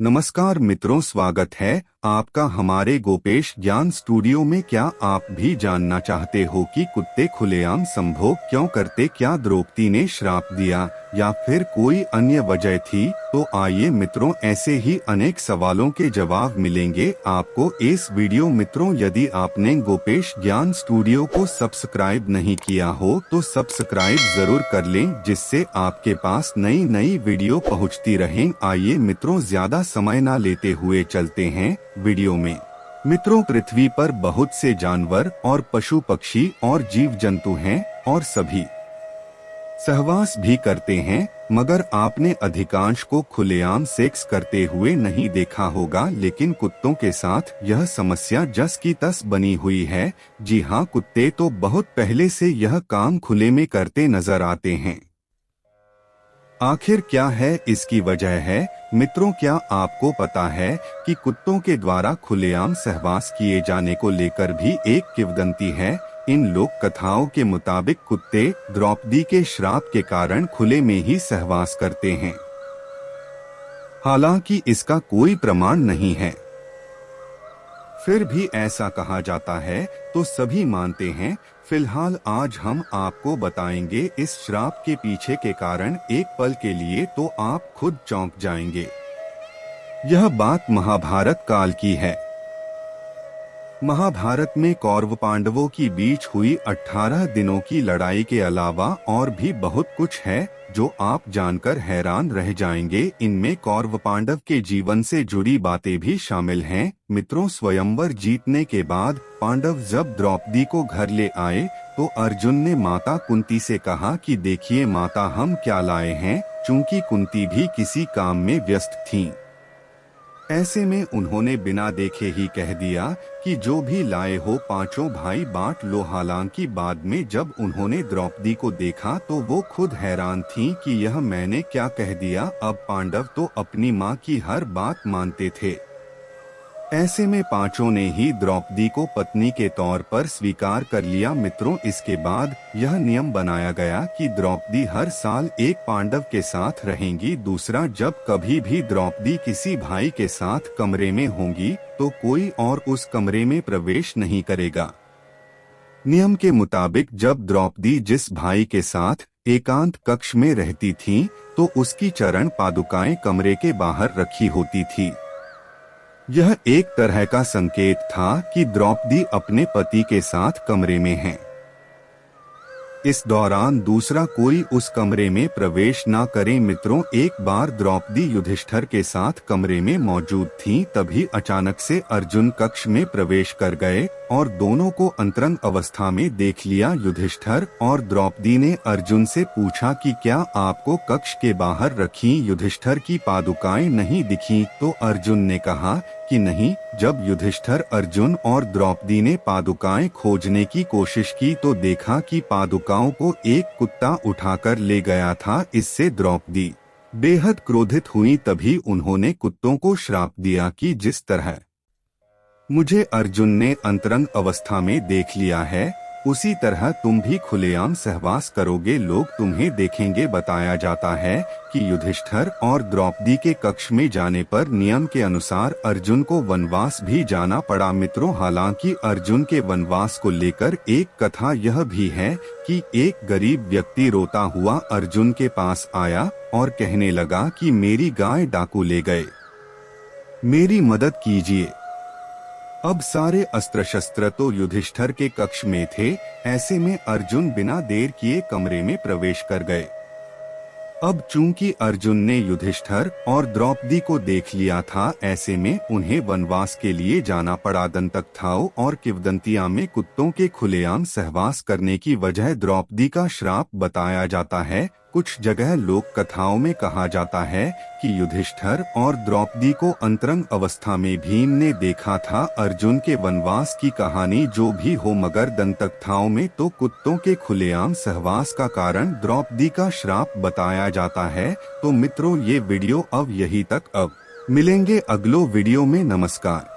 नमस्कार मित्रों, स्वागत है आपका हमारे गोपेश ज्ञान स्टूडियो में। क्या आप भी जानना चाहते हो कि कुत्ते खुलेआम संभोग क्यों करते? क्या द्रौपदी ने श्राप दिया या फिर कोई अन्य वजह थी? तो आइए मित्रों, ऐसे ही अनेक सवालों के जवाब मिलेंगे आपको इस वीडियो। मित्रों, यदि आपने गोपेश ज्ञान स्टूडियो को सब्सक्राइब नहीं किया हो तो सब्सक्राइब जरूर कर लें, जिससे आपके पास नई नई वीडियो पहुंचती रहें। आइए मित्रों, ज्यादा समय ना लेते हुए चलते हैं वीडियो में। मित्रों, पृथ्वी पर बहुत से जानवर और पशु पक्षी और जीव जंतु हैं और सभी सहवास भी करते हैं, मगर आपने अधिकांश को खुलेआम सेक्स करते हुए नहीं देखा होगा। लेकिन कुत्तों के साथ यह समस्या जस की तस बनी हुई है। जी हाँ, कुत्ते तो बहुत पहले से यह काम खुले में करते नजर आते हैं। आखिर क्या है इसकी वजह है? मित्रों, क्या आपको पता है कि कुत्तों के द्वारा खुलेआम सहवास किए जाने को लेकर भी एक किंवदंती है। इन लोक कथाओं के मुताबिक कुत्ते द्रौपदी के श्राप के कारण खुले में ही सहवास करते हैं। हालांकि इसका कोई प्रमाण नहीं है, फिर भी ऐसा कहा जाता है तो सभी मानते हैं। फिलहाल आज हम आपको बताएंगे इस श्राप के पीछे के कारण। एक पल के लिए तो आप खुद चौंक जाएंगे। यह बात महाभारत काल की है। महाभारत में कौरव पांडवों की बीच हुई 18 दिनों की लड़ाई के अलावा और भी बहुत कुछ है जो आप जानकर हैरान रह जाएंगे। इनमें कौरव पांडव के जीवन से जुड़ी बातें भी शामिल हैं। मित्रों, स्वयंवर जीतने के बाद पांडव जब द्रौपदी को घर ले आए तो अर्जुन ने माता कुंती से कहा कि देखिए माता, हम क्या लाए हैं। चूंकि कुंती भी किसी काम में व्यस्त थीं, ऐसे में उन्होंने बिना देखे ही कह दिया कि जो भी लाए हो पांचों भाई बांट लो। हालांकि बाद में जब उन्होंने द्रौपदी को देखा तो वो खुद हैरान थीं कि यह मैंने क्या कह दिया। अब पांडव तो अपनी मां की हर बात मानते थे। ऐसे में पांचों ने ही द्रौपदी को पत्नी के तौर पर स्वीकार कर लिया। मित्रों, इसके बाद यह नियम बनाया गया कि द्रौपदी हर साल एक पांडव के साथ रहेंगी। दूसरा, जब कभी भी द्रौपदी किसी भाई के साथ कमरे में होंगी तो कोई और उस कमरे में प्रवेश नहीं करेगा। नियम के मुताबिक जब द्रौपदी जिस भाई के साथ एकांत कक्ष में रहती थीं, तो उसकी चरण पादुकाएं कमरे के बाहर रखी होती थी। यह एक तरह का संकेत था कि द्रौपदी अपने पति के साथ कमरे में हैं। इस दौरान दूसरा कोई उस कमरे में प्रवेश ना करे। मित्रों, एक बार द्रौपदी युधिष्ठिर के साथ कमरे में मौजूद थीं, तभी अचानक से अर्जुन कक्ष में प्रवेश कर गए और दोनों को अंतरंग अवस्था में देख लिया। युधिष्ठिर और द्रौपदी ने अर्जुन से पूछा कि क्या आपको कक्ष के बाहर रखी युधिष्ठिर की पादुकाएं नहीं दिखी? तो अर्जुन ने कहा कि नहीं। जब युधिष्ठिर, अर्जुन और द्रौपदी ने पादुकाएं खोजने की कोशिश की तो देखा कि पादुकाओं को एक कुत्ता उठाकर ले गया था। इससे द्रौपदी बेहद क्रोधित हुई। तभी उन्होंने कुत्तों को श्राप दिया कि जिस तरह मुझे अर्जुन ने अंतरंग अवस्था में देख लिया है, उसी तरह तुम भी खुलेआम सहवास करोगे, लोग तुम्हें देखेंगे। बताया जाता है कि युधिष्ठिर और द्रौपदी के कक्ष में जाने पर नियम के अनुसार अर्जुन को वनवास भी जाना पड़ा। मित्रों, हालांकि अर्जुन के वनवास को लेकर एक कथा यह भी है कि एक गरीब व्यक्ति रोता हुआ अर्जुन के पास आया और कहने लगा कि मेरी गाय डाकू ले गए, मेरी मदद कीजिए। अब सारे अस्त्र शस्त्र तो युधिष्ठिर के कक्ष में थे। ऐसे में अर्जुन बिना देर किए कमरे में प्रवेश कर गए। अब चूंकि अर्जुन ने युधिष्ठिर और द्रौपदी को देख लिया था, ऐसे में उन्हें वनवास के लिए जाना पड़ा। दंतकथाओं और किंवदंतियों में कुत्तों के खुलेआम सहवास करने की वजह द्रौपदी का श्राप बताया जाता है। कुछ जगह लोक कथाओं में कहा जाता है कि युधिष्ठिर और द्रौपदी को अंतरंग अवस्था में भीम ने देखा था। अर्जुन के वनवास की कहानी जो भी हो, मगर दंतकथाओं में तो कुत्तों के खुलेआम सहवास का कारण द्रौपदी का श्राप बताया जाता है। तो मित्रों, ये वीडियो अब यही तक। अब मिलेंगे अगलो वीडियो में। नमस्कार।